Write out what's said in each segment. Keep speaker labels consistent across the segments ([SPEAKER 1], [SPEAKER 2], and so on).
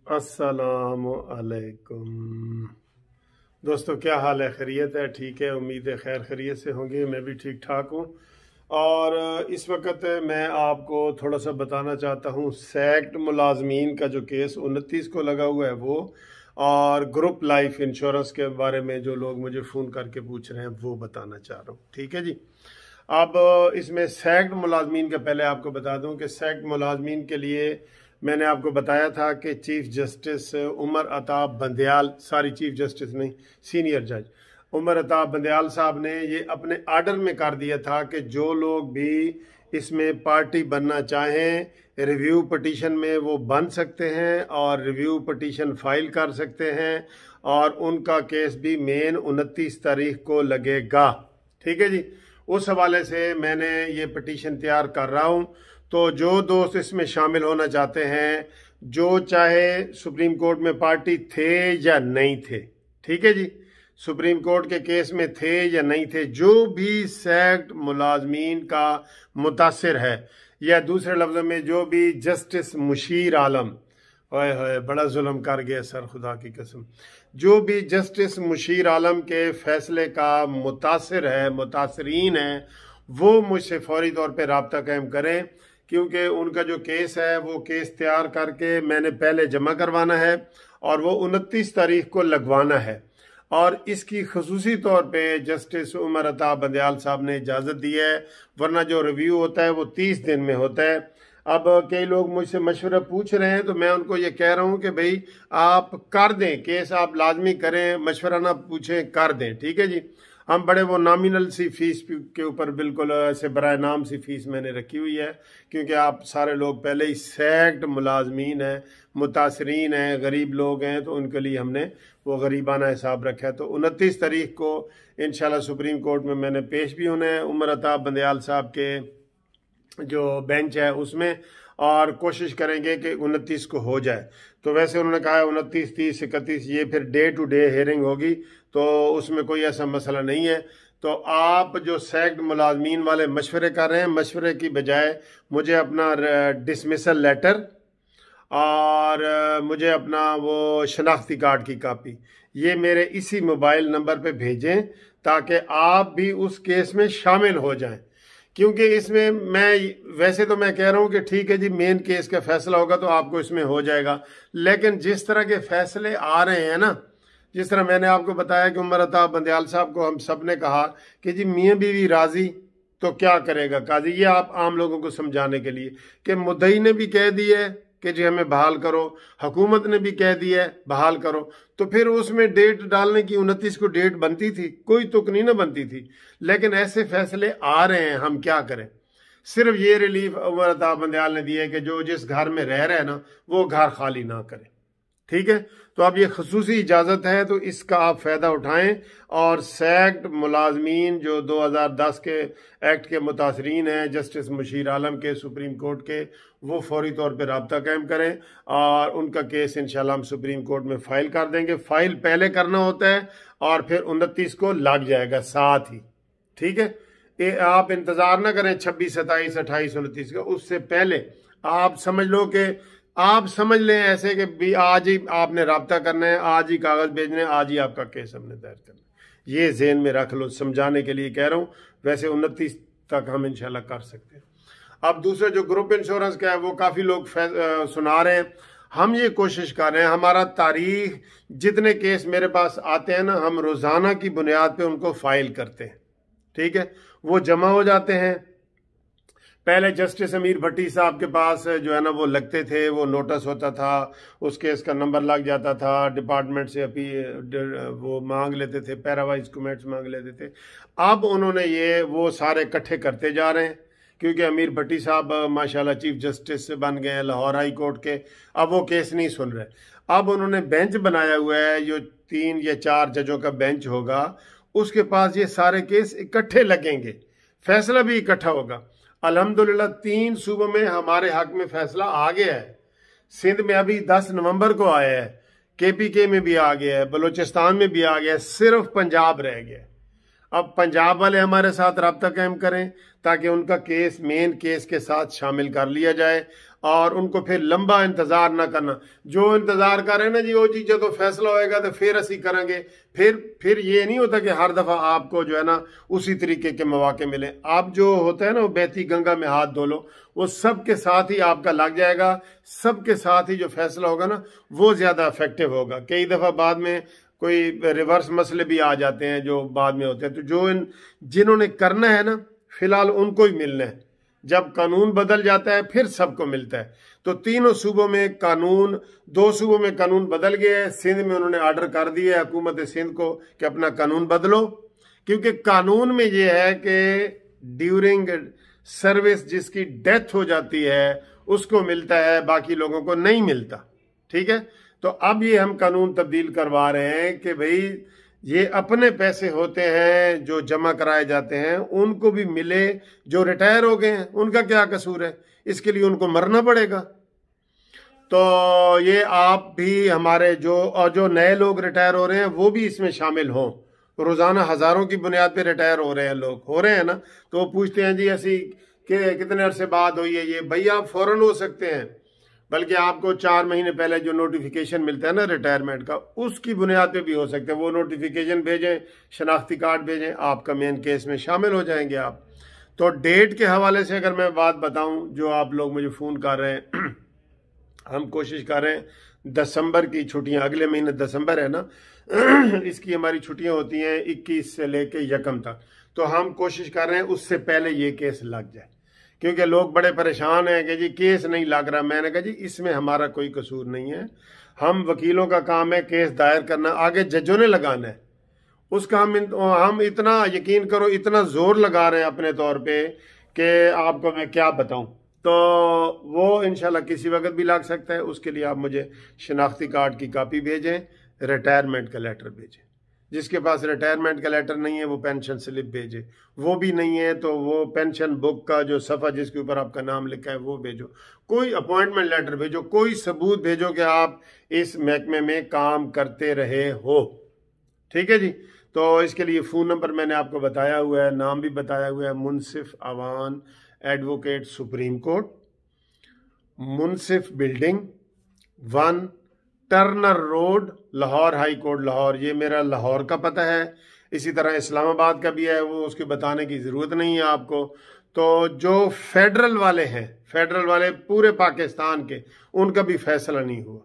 [SPEAKER 1] अस्सलामु अलैकुम दोस्तों, क्या हाल है? खैरियत है? ठीक है, उम्मीद है खैर खैरियत से होंगे। मैं भी ठीक ठाक हूँ। और इस वक्त मैं आपको थोड़ा सा बताना चाहता हूँ सैक्ड मुलाजमीन का जो केस 29 को लगा हुआ है वो, और ग्रुप लाइफ इंश्योरेंस के बारे में जो लोग मुझे फ़ोन करके पूछ रहे हैं वो बताना चाह रहा हूँ। ठीक है जी। अब इसमें सैक्ड मुलाजमीन का पहले आपको बता दूं कि सैक्ड मुलाजमीन के लिए मैंने आपको बताया था कि chief justice Umar Ata Bandial, sorry chief justice नहीं, सीनियर जज उमर अताब बंदयाल साहब ने ये अपने आर्डर में कर दिया था कि जो लोग भी इसमें पार्टी बनना चाहें रिव्यू पटिशन में वो बन सकते हैं और रिव्यू पटिशन फाइल कर सकते हैं, और उनका केस भी मेन 29 तारीख को लगेगा। ठीक है जी। उस हवाले से मैंने ये पटिशन तैयार कर रहा हूँ। तो जो दोस्त इसमें शामिल होना चाहते हैं, जो चाहे सुप्रीम कोर्ट में पार्टी थे या नहीं थे, ठीक है जी, सुप्रीम कोर्ट के केस में थे या नहीं थे, जो भी सैक्ड मुलाजमीन का मुतासिर है, या दूसरे लफ्ज़ों में जो भी जस्टिस मुशीर आलम, ओए होए बड़ा जुल्म कर गया सर, खुदा की कसम, जो भी जस्टिस मुशीर आलम के फैसले का मुतासिर है, मुतासरीन है, वो मुझसे फौरी तौर पे रब्ता कायम करें, क्योंकि उनका जो केस है वो केस तैयार करके मैंने पहले जमा करवाना है और वो 29 तारीख को लगवाना है। और इसकी खसूसी तौर पे जस्टिस उमर अताब बंदयाल साहब ने इजाज़त दी है, वरना जो रिव्यू होता है वो 30 दिन में होता है। अब कई लोग मुझसे मशवरा पूछ रहे हैं, तो मैं उनको ये कह रहा हूँ कि भाई आप कर दें, केस आप लाजमी करें, मशवरा ना पूछें, कर दें। ठीक है जी। हम बड़े वो नॉमिनल सी फीस के ऊपर बिल्कुल ऐसे बराए नाम सी फीस मैंने रखी हुई है, क्योंकि आप सारे लोग पहले ही सैक्ड मुलाजमीन हैं, मुतासरीन हैं, गरीब लोग हैं, तो उनके लिए हमने वो गरीबाना हिसाब रखा है। तो 29 तारीख को इंशाल्लाह सुप्रीम कोर्ट में मैंने पेश भी होना है उमर अताब बंदयाल साहब के जो बेंच है उसमें, और कोशिश करेंगे कि 29 को हो जाए। तो वैसे उन्होंने कहा है 29, 30, 31, ये फिर डे टू डे हेयरिंग होगी, तो उसमें कोई ऐसा मसला नहीं है। तो आप जो सैक्ड मुलाजमीन वाले मशवरे कर रहे हैं, मशवरे की बजाय मुझे अपना डिसमिसल लेटर और मुझे अपना वो शनाख्ती कार्ड की कापी ये मेरे इसी मोबाइल नंबर पे भेजें, ताकि आप भी उस केस में शामिल हो जाएं। क्योंकि इसमें वैसे तो मैं कह रहा हूं कि ठीक है जी, मेन केस का फैसला होगा तो आपको इसमें हो जाएगा, लेकिन जिस तरह के फैसले आ रहे हैं ना, जिस तरह मैंने आपको बताया कि उमर अताब बंदयाल साहब को हम सब ने कहा कि जी मियाँ बीवी राजी तो क्या करेगा काजी, ये आप आम लोगों को समझाने के लिए कि मुद्दई ने भी कह दिया है कि जी हमें बहाल करो, हुकूमत ने भी कह दिया है बहाल करो, तो फिर उसमें डेट डालने की 29 को डेट बनती थी, कोई तुक नहीं ना बनती थी। लेकिन ऐसे फैसले आ रहे हैं, हम क्या करें। सिर्फ ये रिलीफ उमर अताब बंदयाल ने दिया है कि जो जिस घर में रह रहे हैं ना वो घर खाली ना करे। ठीक है। तो अब ये खसूसी इजाज़त है, तो इसका आप फ़ायदा उठाएं, और सैक्ड मुलाजमीन जो 2010 के एक्ट के मुतासरीन हैं जस्टिस मुशीर आलम के सुप्रीम कोर्ट के, वो फौरी तौर पर रब्ता कायम करें और उनका केस इंशाल्लाह हम सुप्रीम कोर्ट में फ़ाइल कर देंगे। फ़ाइल पहले करना होता है और फिर 29 को लग जाएगा साथ ही। ठीक है। आप इंतज़ार ना करें 26, 27, 28, 29 का, उससे पहले आप समझ लो कि आप समझ लें ऐसे कि भी आज ही आपने रब्ता करना है, आज ही कागज भेजने, आज ही आपका केस हमने दायर करना है। ये ज़हन में रख लो, समझाने के लिए कह रहा हूँ। वैसे 29 तक हम इंशाल्लाह कर सकते हैं। अब दूसरा जो ग्रुप इंश्योरेंस का है वो काफ़ी लोग सुना रहे हैं, हम ये कोशिश कर रहे हैं, हमारा तारीख जितने केस मेरे पास आते हैं ना, हम रोज़ाना की बुनियाद पे उनको फाइल करते हैं। ठीक है। वो जमा हो जाते हैं। पहले जस्टिस अमीर भट्टी साहब के पास जो है ना वो लगते थे, वो नोटिस होता था, उस केस का नंबर लग जाता था, डिपार्टमेंट से अभी वो मांग लेते थे, पैरावाइज कमेंट्स मांग लेते थे। अब उन्होंने ये वो सारे इकट्ठे करते जा रहे हैं, क्योंकि अमीर भट्टी साहब माशाल्लाह चीफ जस्टिस बन गए हैं लाहौर हाई कोर्ट के। अब वो केस नहीं सुन रहे, अब उन्होंने बेंच बनाया हुआ है, जो 3 या 4 जजों का बेंच होगा, उसके पास ये सारे केस इकट्ठे लगेंगे, फैसला भी इकट्ठा होगा। अल्हम्दुलिल्लाह 3 सूबों में हमारे हक में फैसला आ गया है। सिंध में अभी 10 नवंबर को आया है, KPK में भी आ गया है, बलूचिस्तान में भी आ गया है, सिर्फ पंजाब रह गया। अब पंजाब वाले हमारे साथ रब्ता कायम करें ताकि उनका केस मेन केस के साथ शामिल कर लिया जाए, और उनको फिर लंबा इंतजार ना करना। जो इंतजार करें ना जी, वो चीज़ जो तो फैसला होएगा तो फिर असी करेंगे। फिर ये नहीं होता कि हर दफा आपको जो है ना उसी तरीके के मौके मिले। आप जो होता है ना वो बहती गंगा में हाथ धो लो, वो सबके साथ ही आपका लग जाएगा। सबके साथ ही जो फैसला होगा ना वो ज्यादा इफेक्टिव होगा। कई दफा बाद में कोई रिवर्स मसले भी आ जाते हैं जो बाद में होते हैं। तो जो जिन्होंने करना है ना फिलहाल उनको ही मिलना है। जब कानून बदल जाता है फिर सबको मिलता है। तो तीनों सूबों में कानून, 2 सूबों में कानून बदल गया है। सिंध में उन्होंने ऑर्डर कर दिया है हुकूमत सिंध को कि अपना कानून बदलो, क्योंकि कानून में यह है कि ड्यूरिंग सर्विस जिसकी डेथ हो जाती है उसको मिलता है, बाकी लोगों को नहीं मिलता। ठीक है, तो अब ये हम कानून तब्दील करवा रहे हैं कि भाई ये अपने पैसे होते हैं जो जमा कराए जाते हैं उनको भी मिले। जो रिटायर हो गए हैं उनका क्या कसूर है, इसके लिए उनको मरना पड़ेगा। तो ये आप भी हमारे जो नए लोग रिटायर हो रहे हैं वो भी इसमें शामिल हों। रोजाना हजारों की बुनियाद पे रिटायर हो रहे हैं लोग, हो रहे हैं ना। तो वो पूछते हैं जी ऐसी कि कितने अरसे बाद हुई है ये। भाई आप फौरन हो सकते हैं, बल्कि आपको 4 महीने पहले जो नोटिफिकेशन मिलता है ना रिटायरमेंट का, उसकी बुनियाद पे भी हो सकते हैं। वो नोटिफिकेशन भेजें, शनाख्ती कार्ड भेजें, आपका मेन केस में शामिल हो जाएंगे आप। तो डेट के हवाले से अगर मैं बात बताऊं, जो आप लोग मुझे फ़ोन कर रहे हैं, हम कोशिश कर रहे हैं दिसंबर की छुट्टियां, अगले महीने दिसंबर है ना, इसकी हमारी छुट्टियां होती हैं 21 से लेके 1 तक। तो हम कोशिश कर रहे हैं उससे पहले ये केस लग जाए, क्योंकि लोग बड़े परेशान हैं कि जी केस नहीं लग रहा। मैंने कहा जी इसमें हमारा कोई कसूर नहीं है। हम वकीलों का काम है केस दायर करना, आगे जजों ने लगाना है उसका। हम इतना यकीन करो इतना जोर लगा रहे हैं अपने तौर पे कि आपको मैं क्या बताऊं। तो वो इंशाल्लाह किसी वक्त भी लग सकता है। उसके लिए आप मुझे शनाख्ती कार्ड की कॉपी भेजें, रिटायरमेंट का लेटर भेजें। जिसके पास रिटायरमेंट का लेटर नहीं है वो पेंशन स्लिप भेजे, वो भी नहीं है तो वो पेंशन बुक का जो सफ़ा जिसके ऊपर आपका नाम लिखा है वो भेजो। कोई अपॉइंटमेंट लेटर भेजो, कोई सबूत भेजो कि आप इस महकमे में काम करते रहे हो। ठीक है जी। तो इसके लिए फ़ोन नंबर मैंने आपको बताया हुआ है, नाम भी बताया हुआ है, Munsif Awan advocate supreme court, Munsif building 1 Turner road, Lahore high court Lahore. ये मेरा लाहौर का पता है। इसी तरह इस्लामाबाद का भी है, वो उसके बताने की ज़रूरत नहीं है आपको। तो जो फेडरल वाले हैं, फेडरल वाले पूरे पाकिस्तान के, उनका भी फैसला नहीं हुआ।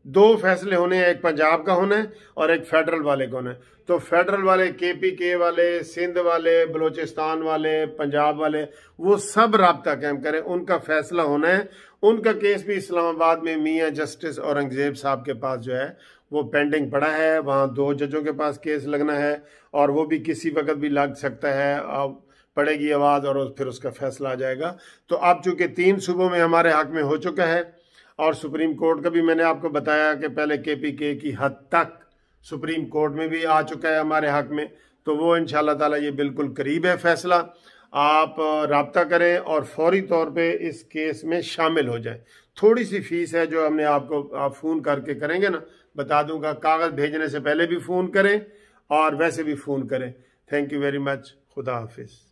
[SPEAKER 1] 2 फैसले होने हैं, एक पंजाब का होना है और एक फेडरल वाले का होना है। तो फेडरल वाले, KPK वाले, सिंध वाले, बलोचिस्तान वाले, पंजाब वाले, वो सब राब्ता कायम करें, उनका फैसला होना है। उनका केस भी इस्लामाबाद में मियाँ जस्टिस औरंगजेब साहब के पास जो है वो पेंडिंग पड़ा है। वहाँ 2 जजों के पास केस लगना है और वो भी किसी वक्त भी लग सकता है। अब पड़ेगी आवाज़ और फिर उसका फैसला आ जाएगा। तो अब चूंकि 3 सूबों में हमारे हक में हो चुका है और सुप्रीम कोर्ट का भी मैंने आपको बताया कि पहले KPK की हद तक सुप्रीम कोर्ट में भी आ चुका है हमारे हक में। तो वो इंशाल्लाह ताला ये बिल्कुल करीब है फैसला। आप राब्ता करें और फौरी तौर पे इस केस में शामिल हो जाएं। थोड़ी सी फीस है जो हमने आपको, आप फ़ोन करके करेंगे ना, बता दूंगा। कागज़ भेजने से पहले भी फ़ोन करें और वैसे भी फ़ोन करें। Thank you very much. खुदा हाफिज़।